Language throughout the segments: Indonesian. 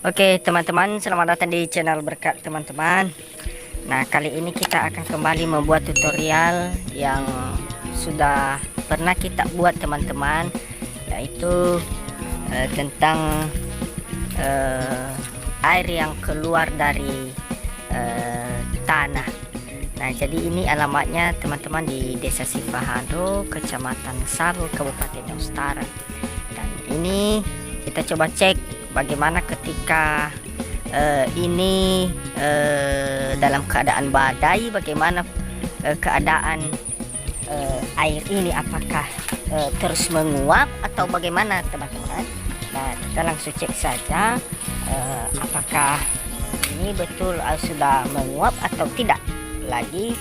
Oke teman-teman, selamat datang di channel Berkat teman-teman. Nah, kali ini kita akan kembali membuat tutorial yang sudah pernah kita buat teman-teman, yaitu tentang air yang keluar dari tanah. Nah, jadi ini alamatnya teman-teman di Desa Sifahado, Kecamatan Sabo, Kabupaten Utara. Dan ini kita coba cek bagaimana ketika ini dalam keadaan badai, bagaimana keadaan air ini, apakah terus menguap atau bagaimana teman-teman. Nah, kita langsung cek saja apakah ini betul sudah menguap atau tidak lagi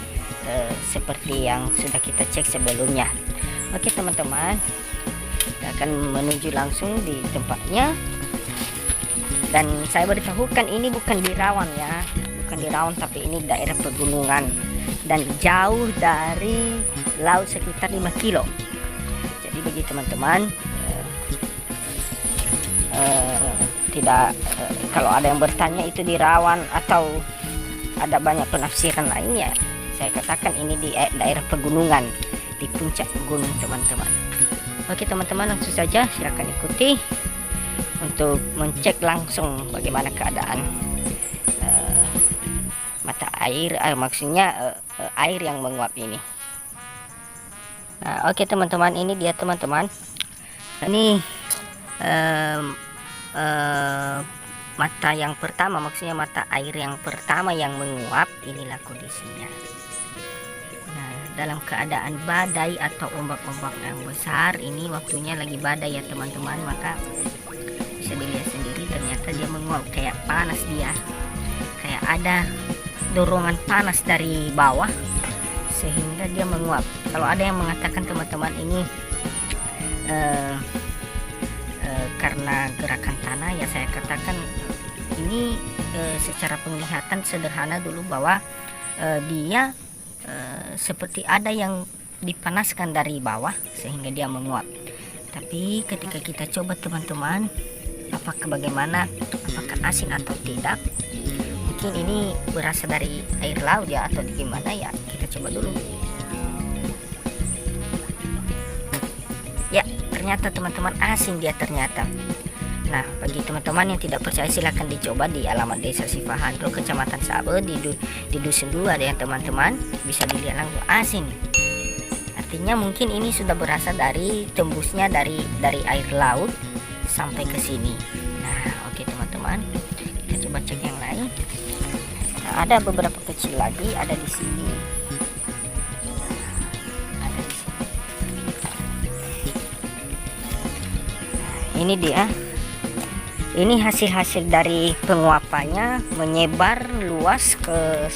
seperti yang sudah kita cek sebelumnya. Oke teman-teman, kita akan menuju langsung di tempatnya. Dan saya beritahukan ini bukan di rawan ya, bukan di rawan, tapi ini daerah pegunungan dan jauh dari laut sekitar 5 kilo. Jadi bagi teman-teman kalau ada yang bertanya itu di rawan atau ada banyak penafsiran lainnya, saya katakan ini di daerah pegunungan, di puncak gunung teman-teman. Oke teman-teman, langsung saja silakan ikuti untuk mencek langsung bagaimana keadaan mata air, maksudnya air yang menguap ini. Nah, oke teman-teman, ini dia teman-teman. Ini mata yang pertama, maksudnya mata air yang pertama yang menguap, inilah kondisinya. Nah, dalam keadaan badai atau ombak-ombak yang besar, ini waktunya lagi badai ya teman-teman, maka bisa dilihat sendiri ternyata dia menguap, kayak panas, dia kayak ada dorongan panas dari bawah sehingga dia menguap. Kalau ada yang mengatakan teman-teman ini karena gerakan tanah, ya saya katakan ini secara penglihatan sederhana dulu bahwa dia seperti ada yang dipanaskan dari bawah sehingga dia menguap. Tapi ketika kita coba teman-teman, apakah bagaimana, apakah asin atau tidak, mungkin ini berasal dari air laut ya atau gimana ya, kita coba dulu. Ya, ternyata teman-teman asin dia ternyata. Nah, bagi teman-teman yang tidak percaya silahkan dicoba di alamat Desa Sifahado, Kecamatan Sabo, di Dusun 2 ada ya teman-teman, bisa dilihat langsung asin. Artinya mungkin ini sudah berasal dari tembusnya dari air laut sampai ke sini. Nah, oke teman-teman, kita coba cek yang lain. Nah, ada beberapa kecil lagi, ada di sini. Ada di sini. Nah, ini dia. Ini hasil-hasil dari penguapannya menyebar luas ke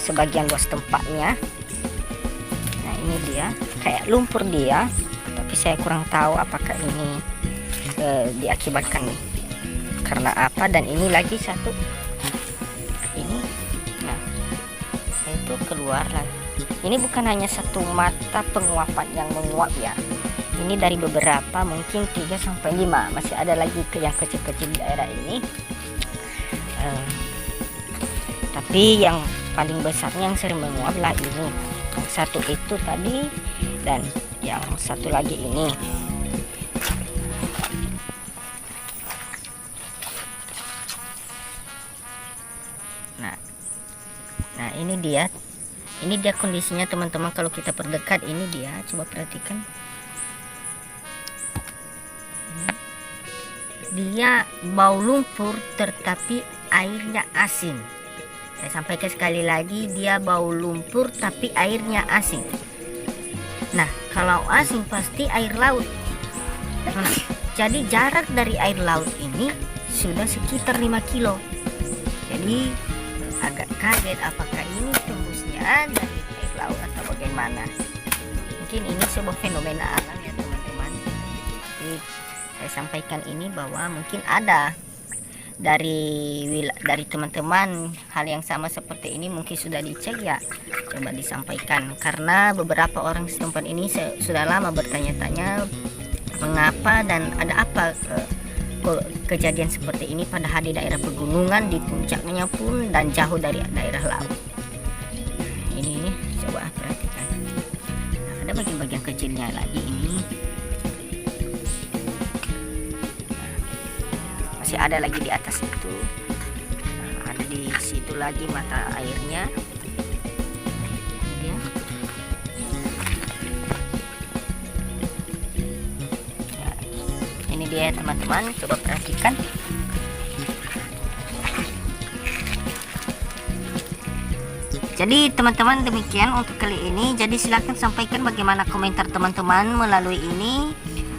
sebagian luas tempatnya. Nah, ini dia, kayak lumpur dia, tapi saya kurang tahu apakah ini diakibatkan karena apa. Dan ini lagi satu ini, nah itu keluar lagi. Ini bukan hanya satu mata penguapan yang menguap ya, ini dari beberapa, mungkin 3-5, masih ada lagi yang kecil-kecil di daerah ini. Tapi yang paling besarnya yang sering menguap lah ini, yang satu itu tadi dan yang satu lagi ini. Nah, ini dia kondisinya teman-teman. Kalau kita perdekat, ini dia, coba perhatikan, dia bau lumpur tetapi airnya asin. Saya sampaikan sekali lagi, dia bau lumpur tapi airnya asin. Nah, kalau asin pasti air laut. Nah, jadi jarak dari air laut ini sudah sekitar 5 kilo. Jadi agak kaget apakah ini tembusnya dari air laut atau bagaimana. Mungkin ini sebuah fenomena alam ya teman-teman. Jadi saya sampaikan ini bahwa mungkin ada dari teman-teman hal yang sama seperti ini, mungkin sudah dicek ya, coba disampaikan. Karena beberapa orang setempat ini sudah lama bertanya-tanya mengapa dan ada apa kejadian seperti ini padahal di daerah pegunungan, di puncaknya pun dan jauh dari daerah laut. Ini coba perhatikan. Nah, ada bagian-bagian kecilnya lagi ini. Masih ada lagi di atas itu. Nah, ada di situ lagi mata airnya. Ini dia teman-teman, coba perhatikan. Jadi teman-teman demikian untuk kali ini. Jadi silahkan sampaikan bagaimana komentar teman-teman melalui ini,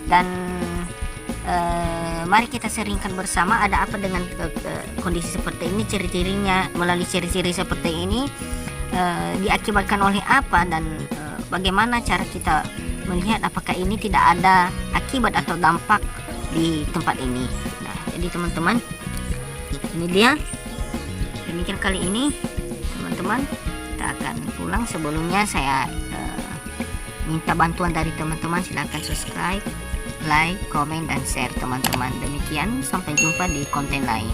dan mari kita sharingkan bersama ada apa dengan kondisi seperti ini, ciri-cirinya. Melalui ciri-ciri seperti ini diakibatkan oleh apa, dan bagaimana cara kita melihat apakah ini tidak ada akibat atau dampak di tempat ini. Nah, jadi teman-teman, ini dia. Demikian kali ini teman-teman, kita akan pulang. Sebelumnya saya minta bantuan dari teman-teman, silahkan subscribe, like, komen, dan share teman-teman. Demikian, sampai jumpa di konten lain.